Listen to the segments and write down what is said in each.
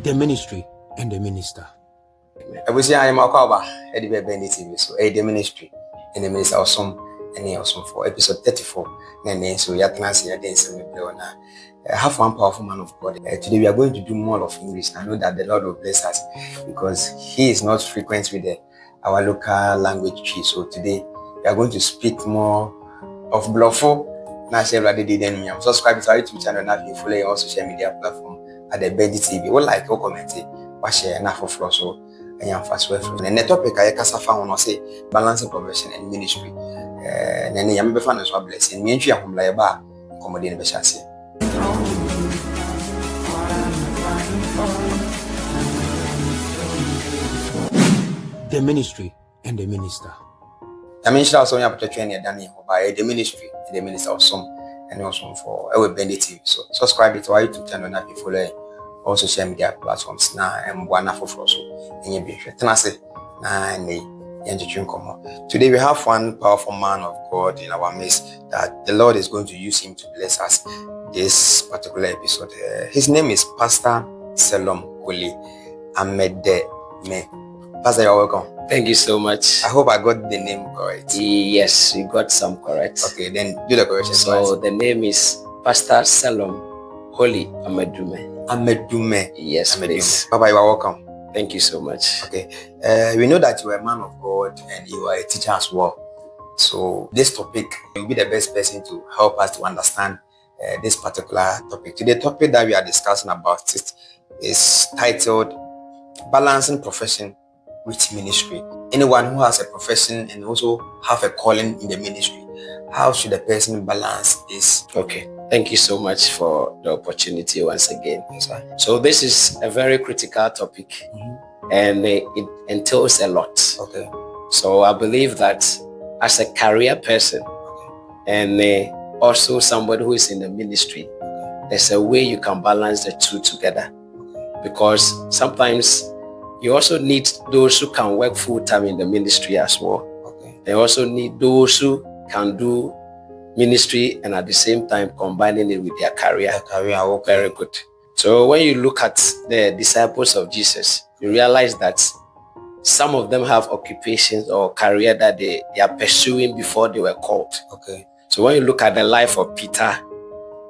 the ministry and the minister. I was saying I'm a cover at the TV, so the ministry and the minister awesome and awesome for episode 34. And so you can see I have one powerful man of God. Today we are going to do more of English. I know that the Lord will bless us because He is not frequent with our local language tree. So today we are going to speak more of Bluffo. Now, subscribe to our YouTube channel and you follow our social media platform at the Bendy TV. Or like or comment or share enough for flow. So I am fast way from the topic I can found say balancing profession and ministry. And then I'm be fan as well blessing. Me and you am like ba comedy be chance. The ministry and the minister. I mentioned also you have to train your Daniel by the ministry and the minister of some and also for our Bendy TV. So subscribe to our YouTube channel and you follow all social media platforms now and one for so and you be sure. Today we have one powerful man of God in our midst that the Lord is going to use him to bless us this particular episode. His name is Pastor Selorm Amedumah. Pastor, you're welcome. Thank you so much. I hope I got the name correct. Yes, you got some correct. Okay, then do the correction. So the name is Pastor Selorm Amedumah. Amedumah. Yes, please. Papa, you are welcome. Thank you so much. Okay. We know that you are a man of God and you are a teacher as well. So this topic, you'll be the best person to help us to understand this particular topic. Today, the topic that we are discussing about is titled Balancing Profession with Ministry. Anyone who has a profession and also have a calling in the ministry, how should a person balance this? Okay. Thank you so much for the opportunity once again. Yes, sir. So this is a very critical topic and it entails a lot. Okay. So I believe that as a career person and also somebody who is in the ministry, there's a way you can balance the two together. Because sometimes you also need those who can work full-time in the ministry as well. Okay. They also need those who can do ministry and at the same time combining it with their career. Okay. Very good. So when you look at the disciples of Jesus, you realize that some of them have occupations or career that they are pursuing before they were called. Okay. So when you look at the life of Peter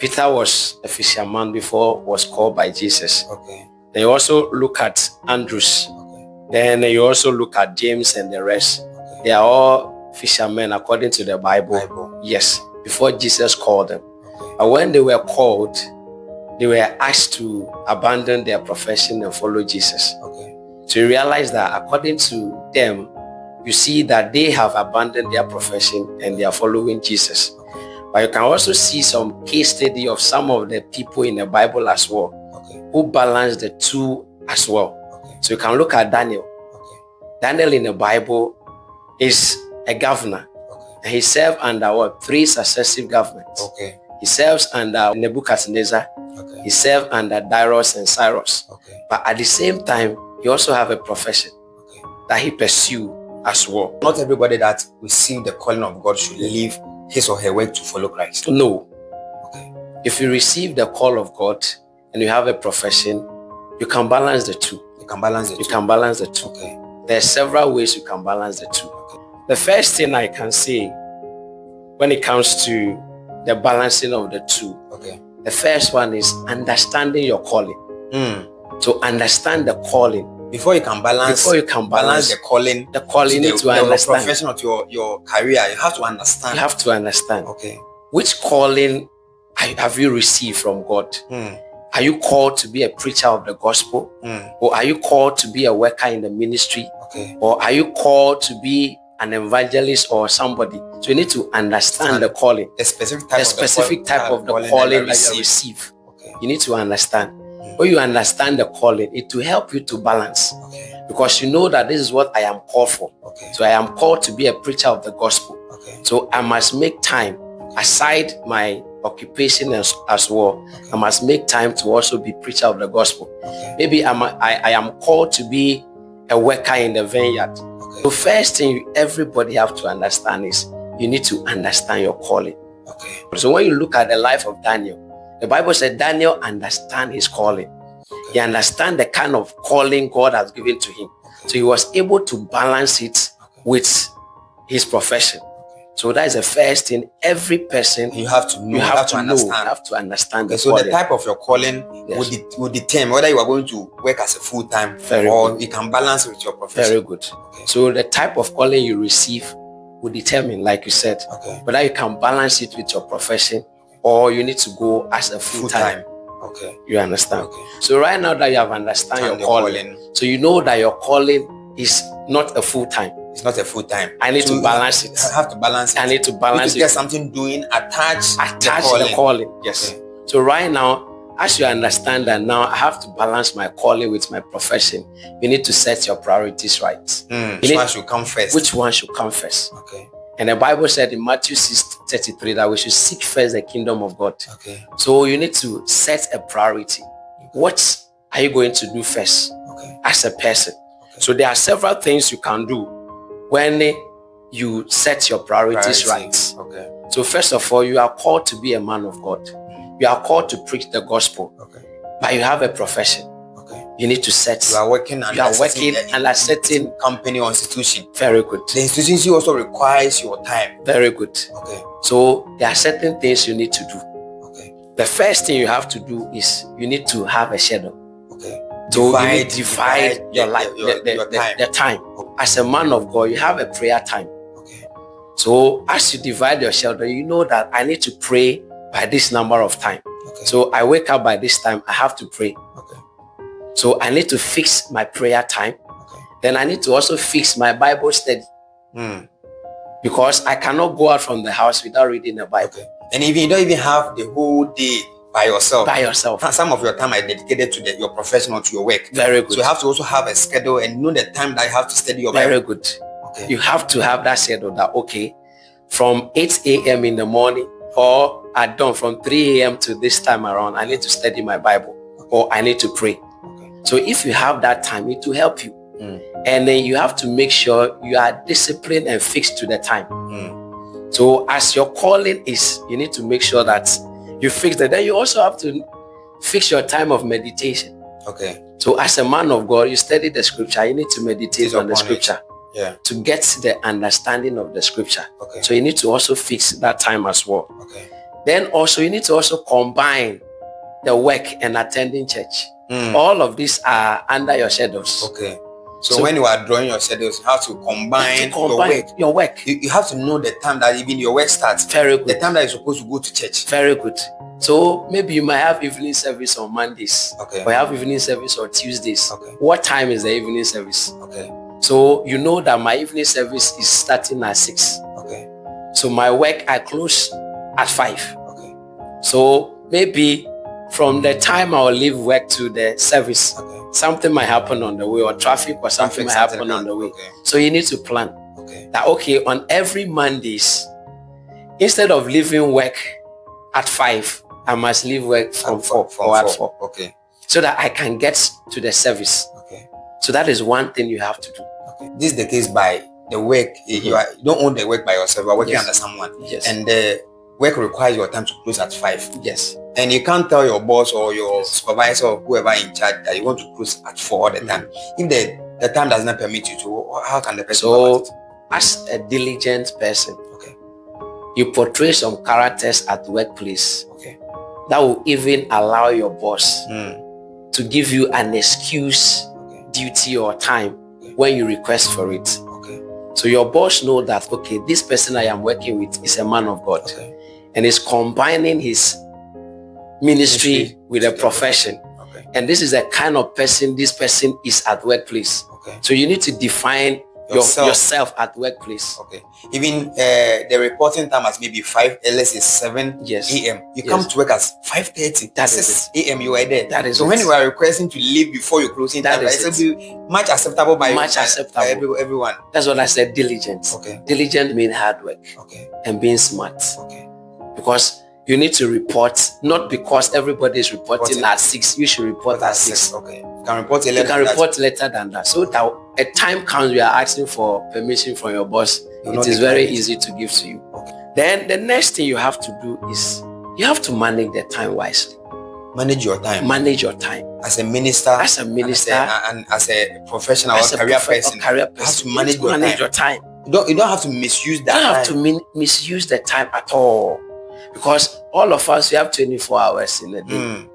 was a fisherman before was called by Jesus. Okay. Then you also look at Andrews. Okay. Then you also look at James and the rest. Okay. They are all fishermen according to the Bible. Yes, before Jesus called them. Okay. And when they were called, they were asked to abandon their profession and follow Jesus. Okay. So you realize that according to them, you see that they have abandoned their profession and they are following Jesus. Okay. But you can also see some case study of some of the people in the Bible as well, who balance the two as well. Okay. So you can look at Daniel. Okay. Daniel in the Bible is a governor. Okay. And he served under 3 successive governments. Okay. He serves under Nebuchadnezzar. Okay. He served under Darius and Cyrus. Okay. But at the same time, he also have a profession Okay. that he pursue as well. Not everybody that receive the calling of God should leave his or her work to follow Christ. No. Okay. If you receive the call of God and you have a profession, you can balance the two. You can balance the two. You can balance the two. Okay. There are several ways you can balance the two. Okay. The first thing I can say when it comes to the balancing of the two, Okay. the first one is understanding your calling. To understand the calling. Before you can balance the calling, you need to understand. Your profession or your career, you have to understand. You have to understand. Okay. Which calling have you received from God? Are you called to be a preacher of the gospel? Or are you called to be a worker in the ministry? Okay. Or are you called to be an evangelist or somebody? So you need to understand the calling. The specific type of the calling that you receive. Okay. You need to understand. When you understand the calling, it will help you to balance. Okay. Because you know that this is what I am called for. Okay. So I am called to be a preacher of the gospel. Okay. So I must make time aside my occupation as well. Okay. I must make time to also be preacher of the gospel. Okay. Maybe I am called to be a worker in the vineyard. Okay. The first thing everybody have to understand is you need to understand your calling. Okay. So when you look at the life of Daniel, the Bible said Daniel understand his calling. Okay. He understands the kind of calling God has given to him. So he was able to balance it with his profession. So that is the first thing. Every person you have to know, you have to understand. Okay, so the type of your calling will determine whether you are going to work as a full-time or you can balance it with your profession. Very good. Okay. So the type of calling you receive will determine, like you said, whether you can balance it with your profession or you need to go as a full-time. Okay. You understand? Okay. So right now that you have understand your calling, so you know that your calling is not a full-time. It's not a full-time. I need to balance it. I have to balance it. I need to balance it. Get something doing attached the calling. Yes. Okay. So right now, as you understand that now I have to balance my calling with my profession, you need to set your priorities right. Which one should come first? Which one should come first? Okay. And the Bible said in Matthew 6:33 that we should seek first the kingdom of God. Okay. So you need to set a priority. What are you going to do first as a person? Okay. So there are several things you can do when you set your priorities right. Okay. So first of all, you are called to be a man of God. You are called to preach the gospel. Okay. But you have a profession. Okay. You need to set. You are working under a certain company or institution. Very good. The institution also requires your time. Very good. Okay. So there are certain things you need to do. Okay. The first thing you have to do is you need to have a schedule. Okay. So divide your life, the time. As a man of God, you have a prayer time. Okay. So as you divide your schedule, you know that I need to pray by this number of time. Okay. So I wake up by this time, I have to pray. Okay. So I need to fix my prayer time. Okay. Then I need to also fix my Bible study. Because I cannot go out from the house without reading the Bible. Okay. And if you don't even have the whole day by yourself. Some of your time are dedicated to your profession or to your work. Very good. So you have to also have a schedule and know the time that you have to study your Bible. Very good. Okay. You have to have that schedule that, from 8 a.m. in the morning or at dawn from 3 a.m. to this time around, I need to study my Bible or I need to pray. Okay. So if you have that time, it will help you. And then you have to make sure you are disciplined and fixed to the time. So as your calling is, you need to make sure that you fix that. Then you also have to fix your time of meditation. Okay. So as a man of God, you study the scripture. You need to meditate on the scripture. Yeah. To get the understanding of the scripture. Okay. So you need to also fix that time as well. Okay. Then also you need to also combine the work and attending church. All of these are under your schedules. Okay. So when you are drawing your schedules, you have to combine your work. You have to know the time that even your work starts. Very good. The time that you're supposed to go to church. Very good. So maybe you might have evening service on Mondays. Okay. Or you have evening service on Tuesdays. Okay. What time is the evening service? Okay. So you know that my evening service is starting at 6. Okay. So my work I close at 5. Okay. So maybe from the time I will leave work to the service, something might happen on the way, or traffic or something might happen on the way. Okay. So you need to plan. Okay. That on every Mondays, instead of leaving work at 5, I must leave work from 4 or at 4. Okay. So that I can get to the service. Okay. So that is one thing you have to do. Okay. This is the case by the work. You don't own the work by yourself. You are working under someone. Yes. And the work requires your time to close at 5. Yes. And you can't tell your boss or your supervisor or whoever in charge that you want to close at 4 all the time. If the time does not permit you to, how can the person do it? As a diligent person, you portray some characters at the workplace that will even allow your boss to give you an excuse, duty or time when you request for it. So your boss knows that, this person I am working with is a man of God and is combining his ministry with a profession. And this is the kind of person this person is at workplace. So you need to define yourself at workplace. Even the reporting time as maybe 5, let's say 7 a.m. You come to work at 5:30. That's 6 a.m. You are there. That is so when you are requesting to leave before your closing time, it's much acceptable by everyone. That's what I said, diligence. Diligent means hard work and being smart. Because you need to report, not because everybody is reporting at 6. You should report at 6. You can report later than that. So that a time comes, you are asking for permission from your boss. It is very easy to give to you. Then the next thing you have to do is you have to manage the time wisely. Manage your time. Manage your time. as a minister, and as a professional or career person, you have to manage your time. You don't have to misuse that time. You don't have to misuse the time at all. Because all of us, we have 24 hours in a day.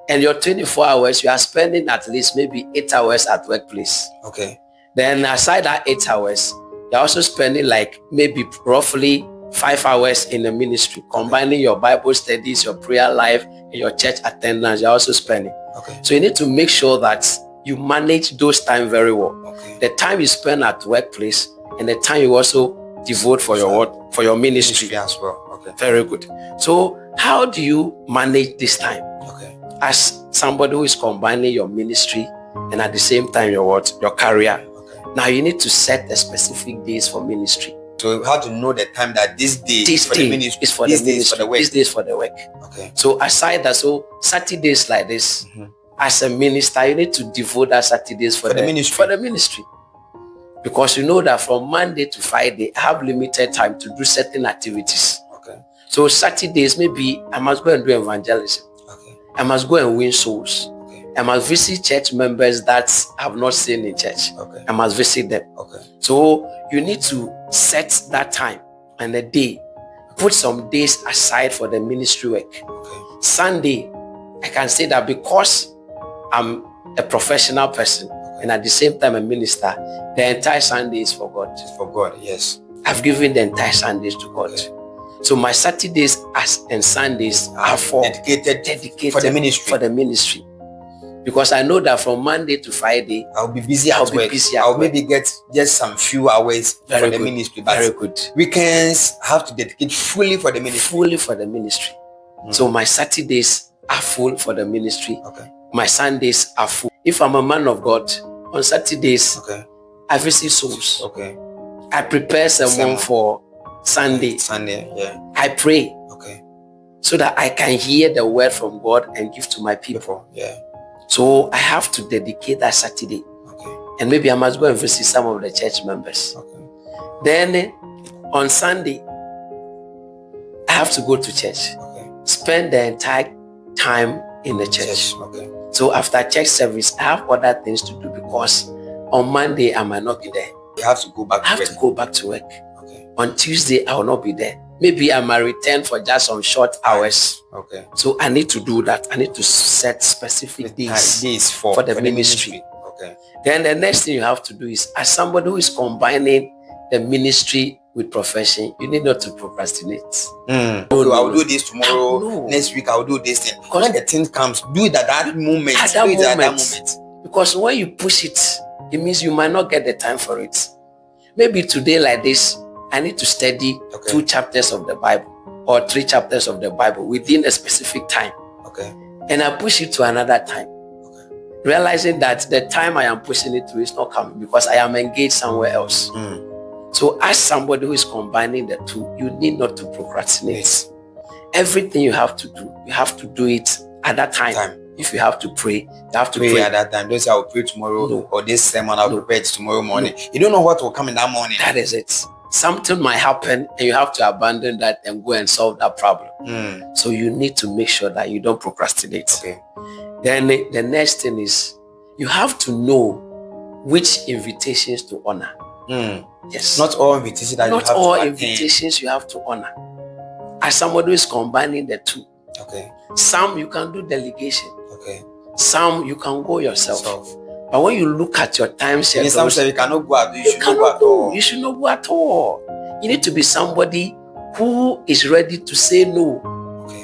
And your 24 hours, you are spending at least maybe 8 hours at workplace. Okay. Then aside that 8 hours, you're also spending like maybe roughly 5 hours in the ministry, combining your Bible studies, your prayer life, and your church attendance. You're also spending. Okay. So you need to make sure that you manage those time very well. Okay. The time you spend at workplace and the time you also devote for your ministry as well. Okay. Very good. So how do you manage this time? Okay. As somebody who is combining your ministry and at the same time your career. Okay. Now you need to set the specific days for ministry. So how to know the time that this day is for the ministry, is for the ministry, this day is for the work. Okay. So aside that, so Saturdays like this, as a minister, you need to devote that Saturdays for the ministry. Because you know that from Monday to Friday, I have limited time to do certain activities. Okay. So Saturdays, maybe I must go and do evangelism. Okay. I must go and win souls. Okay. I must visit church members that I have not seen in church. Okay. I must visit them. Okay. So you need to set that time and a day. Put some days aside for the ministry work. Okay. Sunday, I can say that because I'm a professional person and at the same time a minister, the entire Sunday is for God. It's for God, yes. I've given the entire Sundays to God. Okay. So my Saturdays and Sundays are dedicated for the ministry. For the ministry. Because I know that from Monday to Friday, I'll be busy at work. I'll maybe get just some few hours for the ministry. But very good. Weekends have to dedicate fully for the ministry. Fully for the ministry. So my Saturdays are full for the ministry. Okay. My Sundays are full. If I'm a man of God, on Saturdays, I visit souls. Okay. I prepare sermon for Sunday. Yeah. I pray. Okay. So that I can hear the word from God and give to my people. Yeah. So I have to dedicate that Saturday. Okay. And maybe I must go and visit some of the church members. Okay. Then on Sunday, I have to go to church. Okay. Spend the entire time in the church. Okay. So after church service, I have other things to do because on Monday I might not be there. You have to go back to work. I have to go back to work. Okay. On Tuesday, I will not be there. Maybe I might return for just some short hours. Okay. So I need to do that. I need to set specific days for the ministry. Okay. Then the next thing you have to do is, as somebody who is combining the ministry with profession, you need not to procrastinate. I'll do this tomorrow. Next week I'll do this thing. When the thing comes, do it at that moment. At that moment. Because when you push it, it means you might not get the time for it. Maybe today like this, I need to study 2 chapters of the Bible or 3 chapters of the Bible within a specific time. Okay. And I push it to another time. Okay. Realizing that the time I am pushing it to is not coming because I am engaged somewhere else. So as somebody who is combining the two, you need not to procrastinate. Yes. Everything you have to do it at that time. If you have to pray, you have to pray at that time. Don't say I'll pray tomorrow or this sermon I'll prepare it tomorrow morning. You don't know what will come in that morning. That is it. Something might happen and you have to abandon that and go and solve that problem. So you need to make sure that you don't procrastinate. Okay. Then the next thing is you have to know which invitations to honor. Yes. Not all invitations that Not all invitations you have to honor. As somebody who is combining the two. Okay. Some you can do delegation. Okay. Some you can go yourself. But when you look at your time schedule, some say you cannot go out. You should not go at all. You need to be somebody who is ready to say no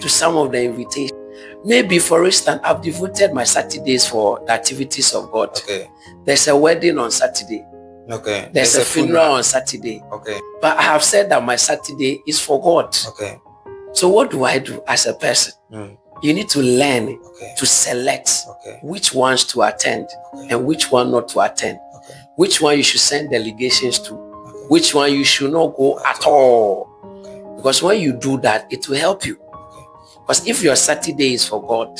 to some of the invitations. Maybe, for instance, I've devoted my Saturdays for the activities of God. Okay. There's a wedding on Saturday. Okay. There's a funeral on Saturday. Okay. But I have said that my Saturday is for God. Okay. So what do I do as a person? You need to learn to select which ones to attend and which one not to attend. Which one you should send delegations to. Which one you should not go at all. Because when you do that, it will help you. Because if your Saturday is for God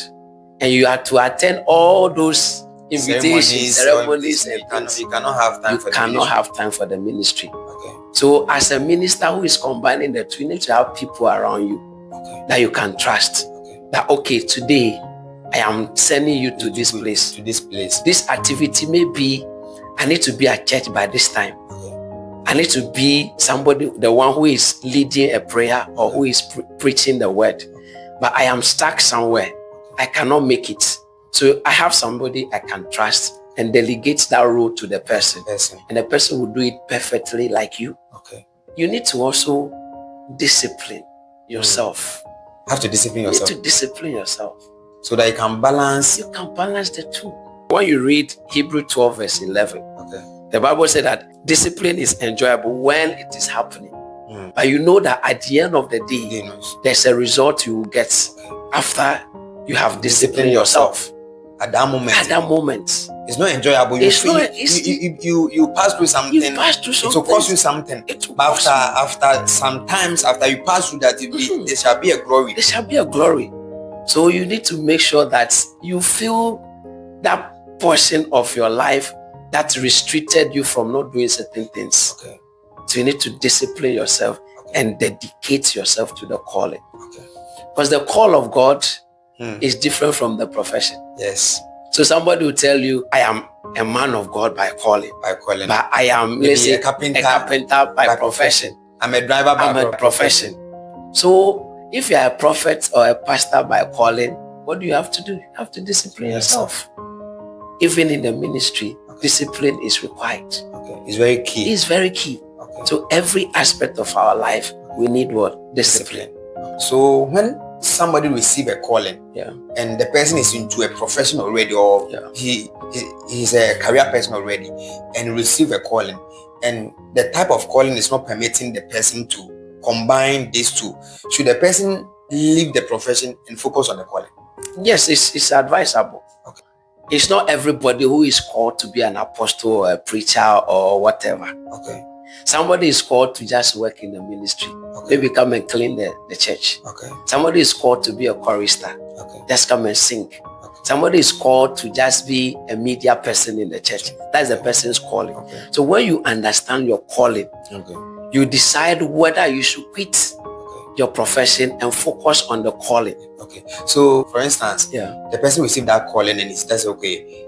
and you are to attend all those invitations, ceremonies and things, you cannot have time for the ministry. So as a minister who is combining the two, you need to have people around you that you can trust. That today I am sending you to this place. To this place. This activity may be, I need to be at church by this time. I need to be somebody, the one who is leading a prayer or who is preaching the word. But I am stuck somewhere. I cannot make it. So I have somebody I can trust and delegate that role to the person. And the person will do it perfectly like you. Okay. You need to also discipline yourself. You have to discipline yourself. You need to discipline yourself. So that you can balance. You can balance the two. When you read Hebrew 12 verse 11, the Bible said that discipline is enjoyable when it is happening. But you know that at the end of the day, there's a result you will get after you have disciplined yourself. At that moment. It's not enjoyable. You pass through something. You pass through something. It will cost you something. But after you pass through that, there shall be a glory. There shall be a glory. So you need to make sure that you feel that portion of your life that restricted you from not doing certain things. Okay. So you need to discipline yourself and dedicate yourself to the calling. Because the call of God is different from the profession. Yes. So somebody will tell you, I am a man of God by calling. But I am, let's say, a carpenter by profession. I'm a driver by profession. So if you are a prophet or a pastor by calling, what do you have to do? You have to discipline yourself. Even in the ministry, discipline is required. It's very key. It's very key. So every aspect of our life, we need what? Discipline. So when somebody receive a calling, and the person is into a profession already, or he's a career person already, and receive a calling, and the type of calling is not permitting the person to combine these two, should the person leave the profession and focus on the calling? Yes, it's advisable. It's not everybody who is called to be an apostle or a preacher or whatever. Somebody is called to just work in the ministry. Maybe come and clean the church. Somebody is called to be a chorister. Just come and sing. Somebody is called to just be a media person in the church. That's the person's calling. So when you understand your calling, you decide whether you should quit your profession and focus on the calling. So for instance, the person received that calling and he says, okay,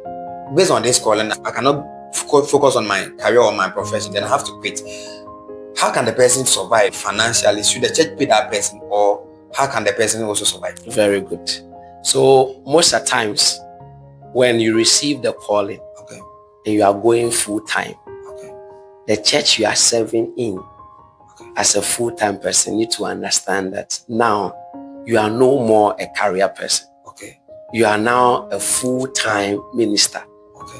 based on this calling, I cannot focus on my career or my profession, then I have to quit. How can the person survive financially? Should the church pay that person, or how can the person also survive? Very good. So most of the times when you receive the calling and you are going full time, the church you are serving in as a full-time person need to understand that now you are no more a career person. You are now a full-time minister.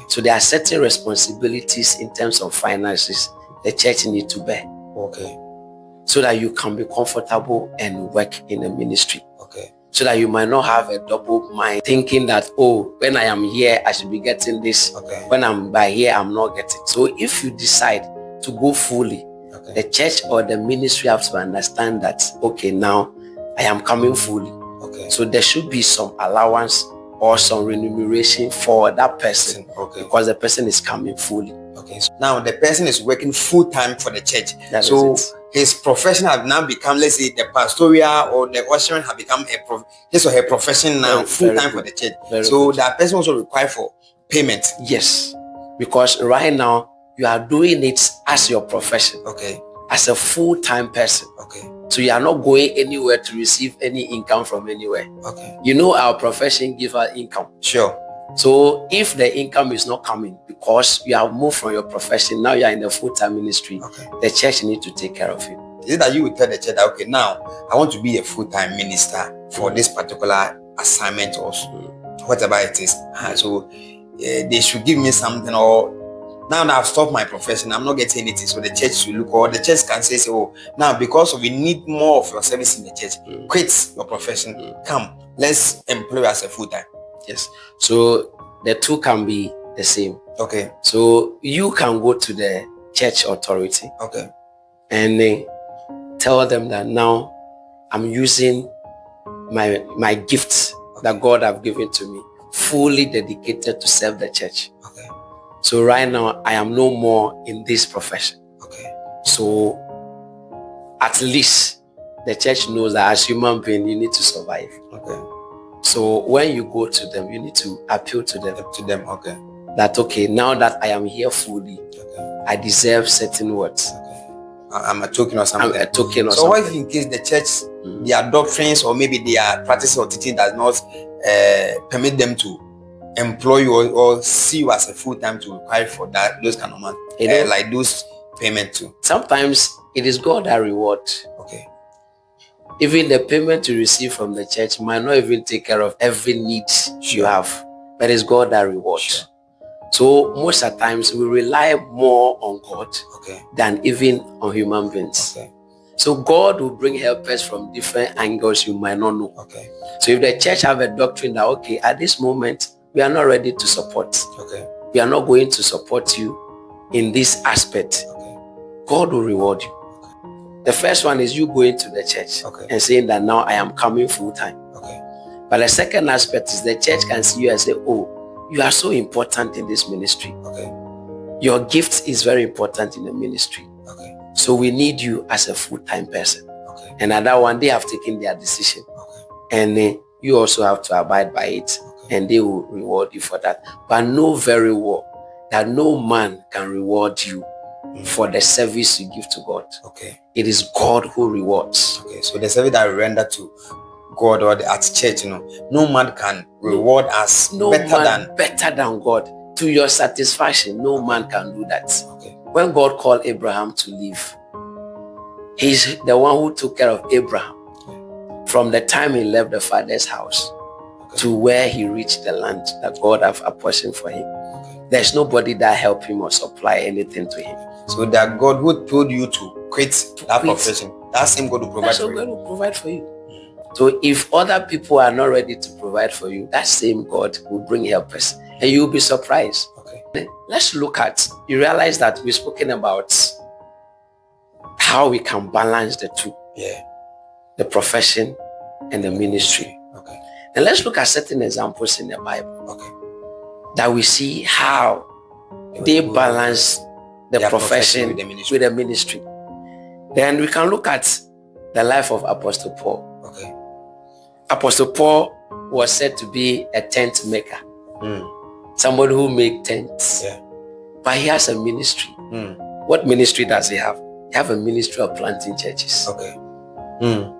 So there are certain responsibilities in terms of finances the church need to bear. So that you can be comfortable and work in the ministry. So that you might not have a double mind thinking that, oh, when I am here, I should be getting this. When I'm by here, I'm not getting. So if you decide to go fully, the church or the ministry have to understand that, okay, now I am coming fully. So there should be some allowance or some remuneration for that person because the person is coming fully. So now the person is working full time for the church. So his profession have now become, let's say, the pastoral or the ushering have become his or her profession now, full time for the church. So that person also require for payment. Yes, because right now you are doing it as your profession. As a full-time person. So you are not going anywhere to receive any income from anywhere. You know our profession gives us income. So if the income is not coming because you have moved from your profession, now you are in the full-time ministry, the church needs to take care of you. Is it that you will tell the church that, okay, now I want to be a full-time minister for this particular assignment or whatever it is. So they should give me something, or now that I've stopped my profession, I'm not getting anything. So the church should look, or the church can say, oh, now because we need more of your service in the church, quit your profession, come, let's employ you as a full-time. Yes. So the two can be the same. So you can go to the church authority. And tell them that now I'm using my gifts that God have given to me, fully dedicated to serve the church. So right now, I am no more in this profession. So at least the church knows that as human being, you need to survive. So when you go to them, you need to appeal to them. Okay. That, okay, now that I am here fully, Okay. I deserve certain words. Okay. I'm a token or something. I'm a token or so something. what if in case the church, their doctrines or maybe their practice or teaching does not permit them to employ you or see you as a full-time to require for that, those kind of money, like those payment too? Sometimes it is God that rewards. Okay. Even the payment you receive from the church might not even take care of every need you have, but it's God that rewards. Sure. So most of the times we rely more on God than even on human beings. Okay. So God will bring helpers from different angles you might not know. Okay. So if the church have a doctrine that, okay, at this moment, we are not ready to support. Okay. We are not going to support you in this aspect. Okay. God will reward you. The first one is you going to the church and saying that now I am coming full time. Okay. But the second aspect is the church can see you and say, oh, you are so important in this ministry. Okay. Your gift is very important in the ministry. Okay. So we need you as a full-time person. Okay. And at that one, they have taken their decision. Okay. And you also have to abide by it. Okay. And they will reward you for that. But know very well that no man can reward you for the service you give to God. Okay. It is God who rewards. Okay. So the service that we render to God or at church, no man can reward us better than God. To your satisfaction, no man can do that. Okay. When God called Abraham to leave, he's the one who took care of Abraham from the time he left the father's house to where he reached the land that God have apportioned for him. There's nobody that helped him or supply anything to him. So that God who told you to quit that profession, that same God will provide for you. God will provide for you. So if other people are not ready to provide for you, that same God will bring helpers and you'll be surprised. Okay. Let's look at, you realize that we've spoken about how we can balance the two. Yeah. The profession and the ministry. Okay. And let's look at certain examples in the Bible. Okay. That we see how they balance the profession with the ministry. Then we can look at the life of Apostle Paul. Okay. Apostle Paul was said to be a tent maker. Somebody who made tents. Yeah. But he has a ministry. What ministry does he have? He has a ministry of planting churches. Okay.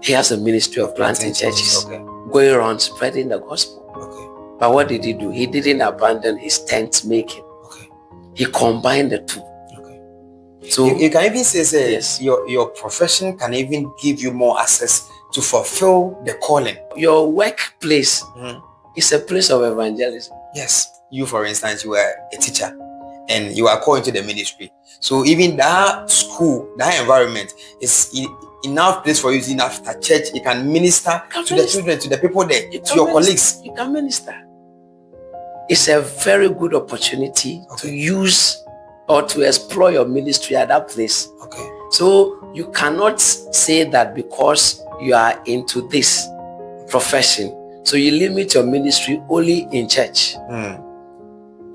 He has a ministry of planting churches. Okay. Going around spreading the gospel. Okay. But what did he do? He didn't abandon his tent making. Okay. He combined the two. Okay. So you can even say yes. Your profession can even give you more access to fulfill the calling. Your workplace is a place of evangelism. Yes. You, for instance, you are a teacher and you are called into the ministry. So even that school, that environment is enough place for you. It's enough at church. You can minister the children, to the people there, to your colleagues. You can minister. It's a very good opportunity to use or to explore your ministry at that place. Okay. So you cannot say that because you are into this profession, so you limit your ministry only in church.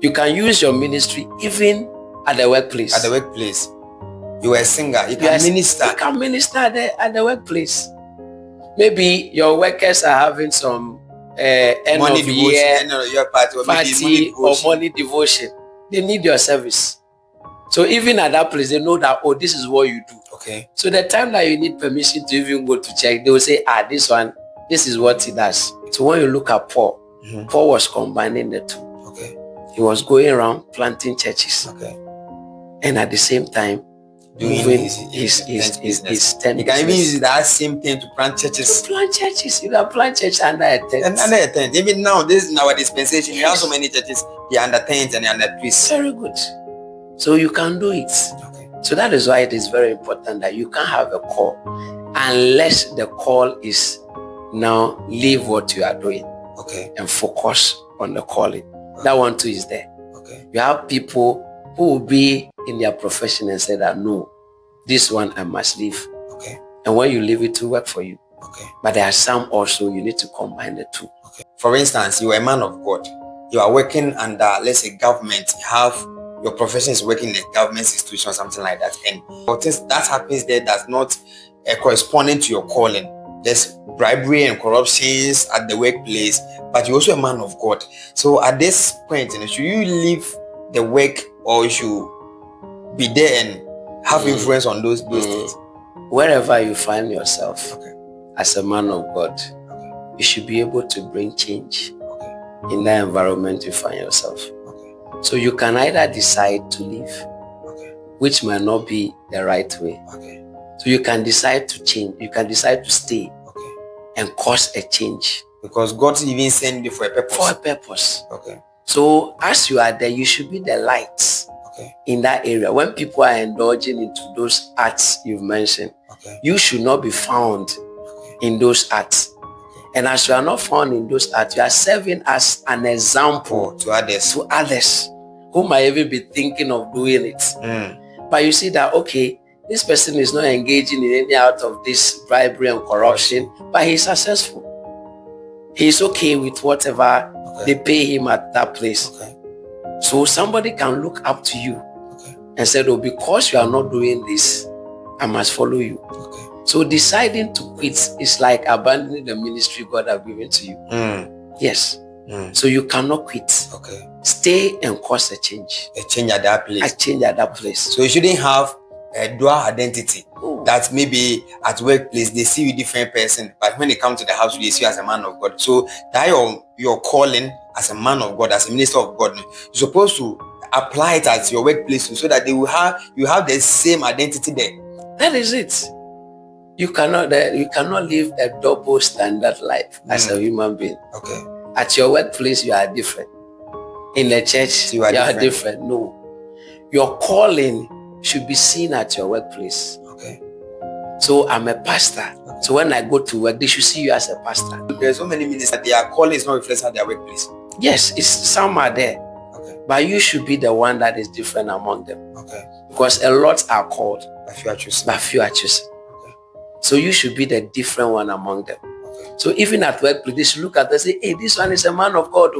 You can use your ministry even at the workplace. At the workplace. You are a singer. You can minister. You can minister at the workplace. Maybe your workers are having some end of year party or money devotion. They need your service. So even at that place, they know that, oh, this is what you do. Okay. So the time that you need permission to even go to check, they will say, this is what he does. So when you look at Paul, Paul was combining the two. Okay. He was going around planting churches. Okay. And at the same time, doing his tent. You can even use that same thing to plant churches. To plant churches. You can plant church under a tent. And under a tent. Even now, this is in our dispensation. You have so many churches. They are under tents and they are under trees. Very good. So you can do it. Okay. So that is why it is very important that you can't have a call unless the call is now leave what you are doing. Okay. And focus on the calling. Okay. That one too is there. Okay. You have people who will be in their profession and say that no, this one I must leave. Okay. And when you leave it to work for you. Okay. But there are some also you need to combine the two. Okay. For instance, you are a man of God. You are working under, let's say, government. You have your profession is working in a government institution or something like that. And what that happens there does not corresponding to your calling. there's bribery and corruptions at the workplace, but you're also a man of God. So at this point, should you leave the work, or you should be there and have influence on those things? Wherever you find yourself, Okay. as a man of God, you should be able to bring change in that environment you find yourself. So you can either decide to leave, which might not be the right way. So you can decide to change. You can decide to stay and cause a change. Because God even sent you for a purpose. For a purpose. So as you are there, you should be the light in that area. When people are indulging into those acts you've mentioned, you should not be found in those acts. And as you are not found in those acts, you are serving as an example to others who might even be thinking of doing it. But you see that, okay, this person is not engaging in any out of this bribery and corruption, but he's successful. He's okay with whatever they pay him at that place. So somebody can look up to you and say, oh, because you are not doing this, I must follow you. So deciding to quit is like abandoning the ministry God has given to you. Yes. So you cannot quit. Stay and cause a change. A change at that place. A change at that place. So you shouldn't have a dual identity. That maybe at workplace they see you different person, but when they come to the house they see you as a man of God. So that your calling as a man of God, as a minister of God, you're supposed to apply it at your workplace so that you have the same identity there. That is it. You cannot live a double standard life as a human being. At your workplace you are different. In the church you are different. No. Your calling should be seen at your workplace. So I'm a pastor. So when I go to work, they should see you as a pastor. There's so many ministers that their calling is not reflected at their workplace. Yes, some are there. But you should be the one that is different among them. Because a lot are called, but few are chosen. So you should be the different one among them. So even at workplace, they should look at us and say, hey, this one is a man of God.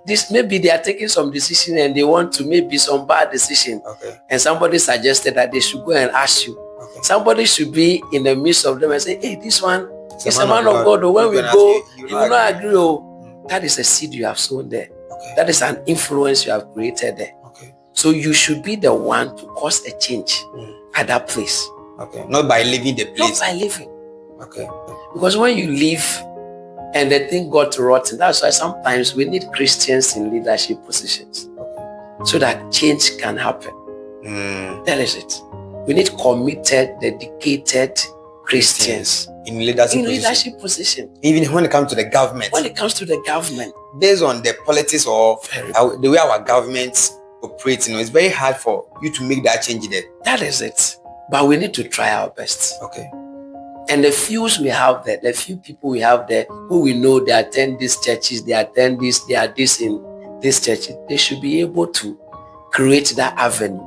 This maybe they are taking some decision and they want to maybe some bad decision. And somebody suggested that they should go and ask you. Somebody should be in the midst of them and say, hey, this one is a man of God. When we go, you will not agree. That is a seed you have sown there. That is an influence you have created there. So you should be the one to cause a change at that place. Not by leaving the place. Not by leaving. Because when you leave and the thing got rotten, that's why sometimes we need Christians in leadership positions so that change can happen. That is it. We need committed, dedicated Christians in leadership position. Even when it comes to the government. Based on the politics of the way our government operates, it's very hard for you to make that change there. That is it. But we need to try our best. And the few we have there, the few people we have there who we know they attend these churches, they attend this, they are this in this church, they should be able to create that avenue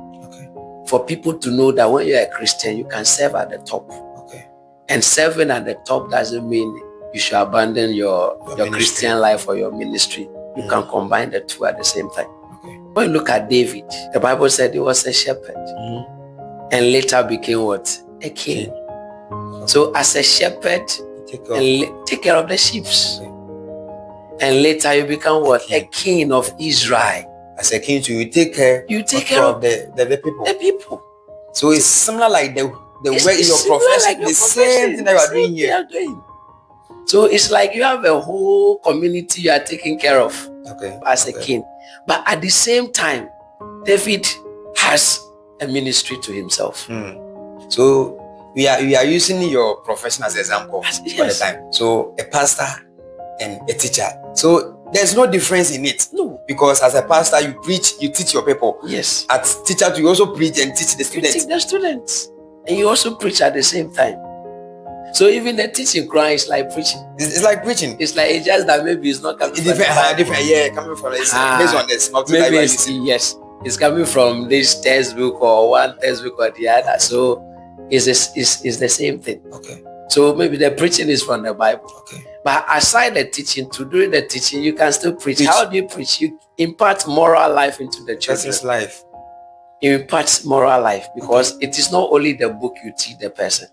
for people to know that when you're a Christian, you can serve at the top. And serving at the top doesn't mean you should abandon your Christian life or your ministry. You can combine the two at the same time. When you look at David, the Bible said he was a shepherd and later became what? A king. So as a shepherd, take care of the sheep. And later you become what? A king of Israel. As a king, you take care of the people. The people. So it's similar like the way in your profession, the same thing that you are doing here. So it's like you have a whole community you are taking care of as a king. But at the same time, David has a ministry to himself. So we are using your profession as an example all the time. So a pastor and a teacher. So there's no difference in it. No. Because as a pastor, you preach, you teach your people. Yes. As teacher, you also preach and teach the students. You teach the students. And you also preach at the same time. So even the teaching cry is like preaching. It's like preaching. It's like it's just that maybe it's not coming from coming from based on this. Maybe it's coming from this textbook or one textbook or the other. So it's the same thing. So maybe the preaching is from the Bible. But aside the teaching, during the teaching, you can still preach. How do you preach? You impart moral life into the children. Person's life. You impart moral life because it is not only the book you teach the person.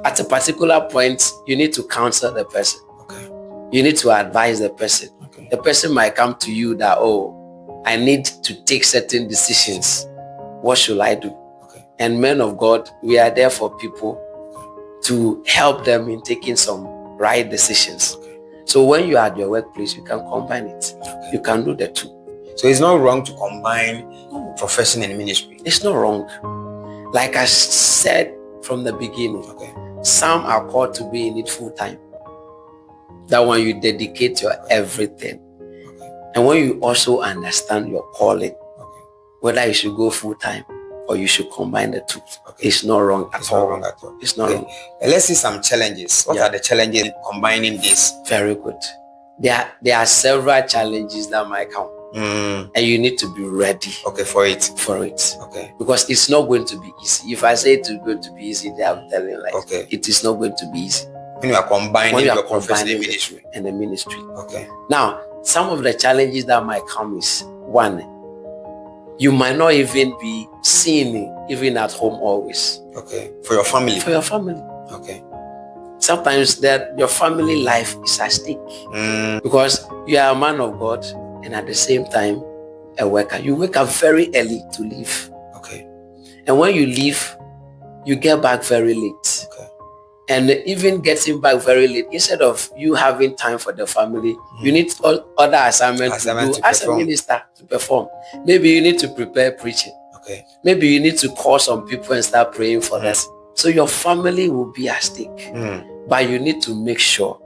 At a particular point, you need to counsel the person. Okay. You need to advise the person. Okay. The person might come to you that, oh, I need to take certain decisions. What should I do? Okay. And men of God, we are there for people to help them in taking some right decisions. Okay. So when you are at your workplace, you can combine it. Okay. You can do the two. So it's not wrong to combine profession and ministry. It's not wrong. Like I said from the beginning, Okay. some are called to be in it full time. That when you dedicate your everything. Okay. And when you also understand your calling, Okay. whether you should go full time or you should combine the two. Okay. It's not wrong at It's all. not wrong at all. It's not wrong. Let's see some challenges. What Yeah. are the challenges in combining this? Very good. There are several challenges that might come. And you need to be ready Okay, for it. for it. Okay. Because it's not going to be easy. If I say it's going to be easy, then I'm telling you, like, Okay. it is not going to be easy. When you are combining When you are your profession combining and the ministry. two and the ministry. Okay. Now, some of the challenges that might come is, one, you might not even be seen even at home always. Okay. For your family. For your family. Okay. Sometimes that your family life is at stake. Because you are a man of God and at the same time a worker. You wake up very early to leave. Okay. And when you leave, you get back very late. Okay. And even getting back very late, instead of you having time for the family, you need other assignments to do as a minister to perform. Maybe you need to prepare preaching. Okay. Maybe you need to call some people and start praying for them. So your family will be at stake. But you need to make sure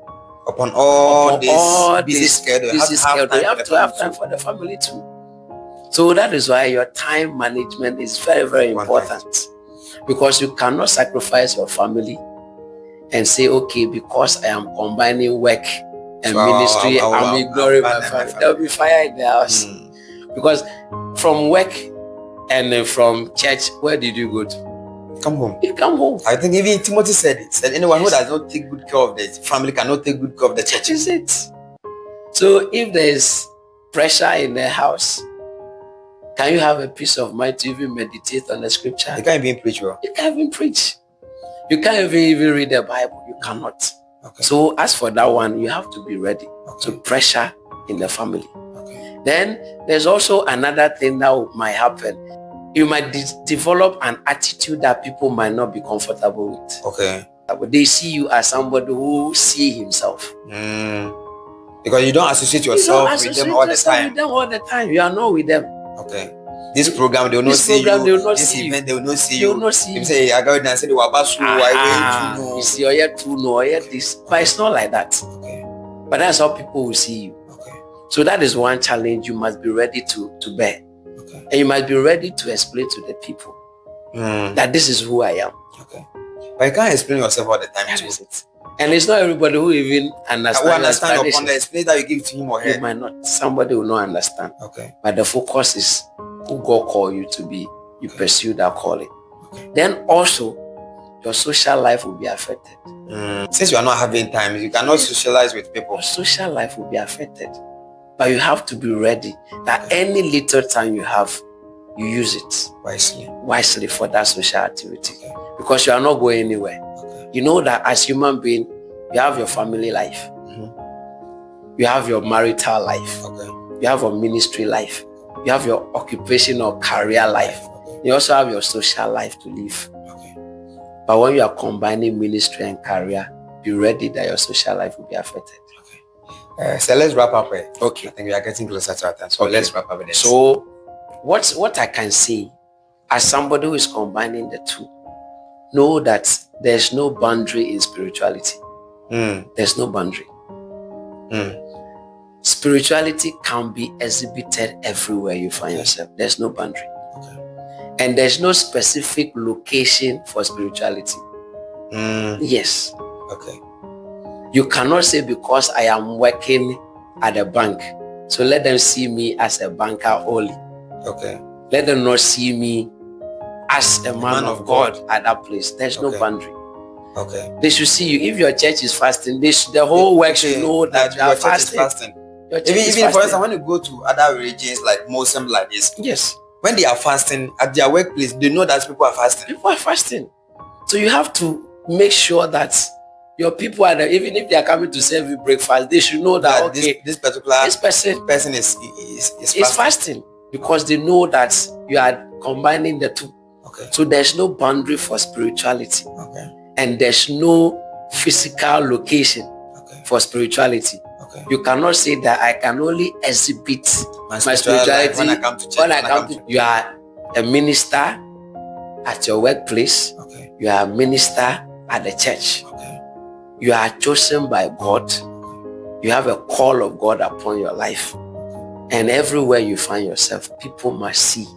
upon all this busy schedule, you have to have time for the family too. So that is why your time management is very, very important. Because you cannot sacrifice your family and say, okay, because I am combining work and ministry, I'm ignoring my family. There will be fire in the house. Because from work and from church, where did you go to? Come home. You come home. I think even Timothy said it. Said anyone who does not take good care of the family cannot take good care of the church. That is it. So if there is pressure in the house, can you have a peace of mind to even meditate on the scripture? You can't even preach well. You can't even preach. You can't even read the Bible. You cannot. Okay. So as for that one, you have to be ready to pressure in the family. Okay. Then there's also another thing that might happen. You might develop an attitude that people might not be comfortable with. Okay. They see you as somebody who see himself. Because you don't associate yourself with them all the time. With them all the time. You are not with them. Okay. This program, they will not see you. This event, they will not see you. They will not see you. They say, I go and say, they were about you see, this. But it's not like that. Okay. But that's how people will see you. Okay. So that is one challenge you must be ready to bear. Okay. And you must be ready to explain to the people that this is who I am. Okay. But you can't explain yourself all the time That too. is it. And it's not everybody who even understands. Who understand upon the explanation that you give to him or her. You might not. Somebody will not understand. Okay. But the focus is who God called you to be. You pursue that calling. Okay. Then also, your social life will be affected. Since you are not having time, you cannot socialize with people. Your social life will be affected. But you have to be ready that any little time you have, you use it wisely for that social activity. Okay. Because you are not going anywhere. Okay. You know that as human being, you have your family life. You have your marital life. Okay. You have your ministry life. You have your occupation or career life. Okay. You also have your social life to live. Okay. But when you are combining ministry and career, be ready that your social life will be affected. Okay. So let's wrap up. Okay. I think we are getting closer to our time. So let's wrap up with this. So what I can say, as somebody who is combining the two, know that there's no boundary in spirituality. There's no boundary. Spirituality can be exhibited everywhere you find yourself. There's no boundary. Okay. And there's no specific location for spirituality. Yes. Okay. You cannot say because I am working at a bank, so let them see me as a banker only. Okay. Let them not see me as a man of God at that place. There's no boundary. Okay. They should see you. If your church is fasting, the whole world should know that you are fasting. Even for instance, when you go to other regions like Muslim like this, yes, when they are fasting at their workplace, they know that people are fasting. People are fasting. So you have to make sure that your people are there. Even if they are coming to serve you breakfast, they should know that okay, this person is fasting because they know that you are combining the two. Okay. So there's no boundary for spirituality. Okay. And there's no physical location for spirituality. Okay. You cannot say that I can only exhibit my spirituality when I come to church. You are a minister at your workplace. Okay. You are a minister at the church. Okay. You are chosen by God. You have a call of God upon your life. And everywhere you find yourself, people must see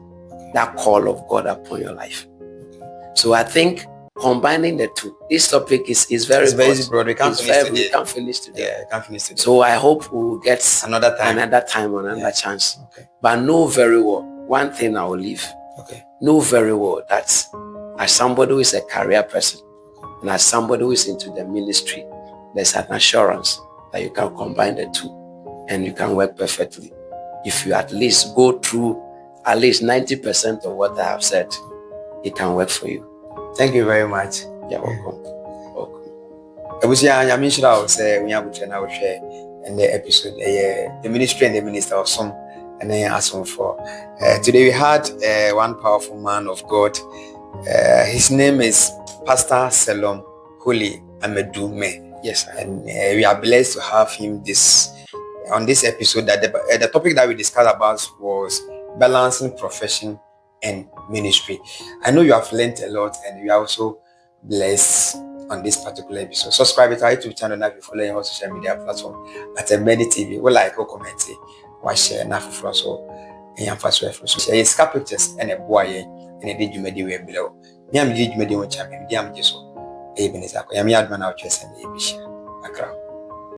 that call of God upon your life. So I think combining the two, this topic is very broad. We can't finish today. Yeah, we can't finish today. So I hope we'll get another chance. Okay. But know very well, one thing I will leave. Okay. Know very well that as somebody who is a career person and as somebody who is into the ministry, there's an assurance that you can combine the two and you can work perfectly. If you at least go through at least 90% of what I have said, it can work for you. Thank you very much. You're welcome. I'm sure I say we have to now share in the episode the ministry and the minister of some and then ask for. Today we had one powerful man of God. His name is Pastor Selorm Holy Amedumah. Yes, sir. And we are blessed to have him on this episode. That the topic that we discussed about was balancing profession and ministry. I know you have learned a lot and you are also blessed on this particular episode. Subscribe to our YouTube channel now if you follow our social media platform at Amedumah TV. We like or comment, or share enough for us so and fast reference. So share your pictures and a boy and a did you made you below. Yam did you made you champion, Yam Jesso. Even is a Yam Yadman out chess and a crowd.